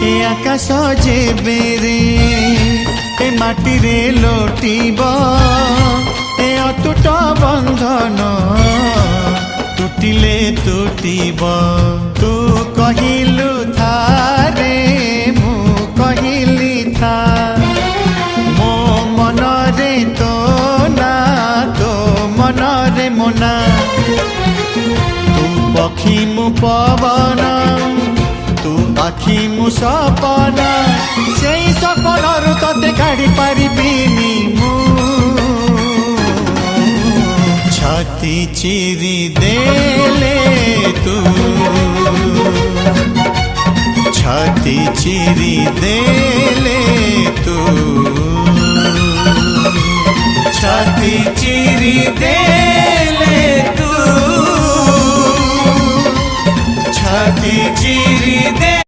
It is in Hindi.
ए आकाश जेबेरे ए माटी रे लोटिब ए अटूट बंधन टूटिले टूटिब तू कहिलु था रे मु कहिली था मो मन रे तो ना तो मन रे मोना तू पक्षी मु पवन तू आखि मु सपना से सपन तते काढ़ी पारिबिनी मु छाती चिरी देले तू छाती चिरी देले तू छाती चिरी देले तू छाती चिरी दे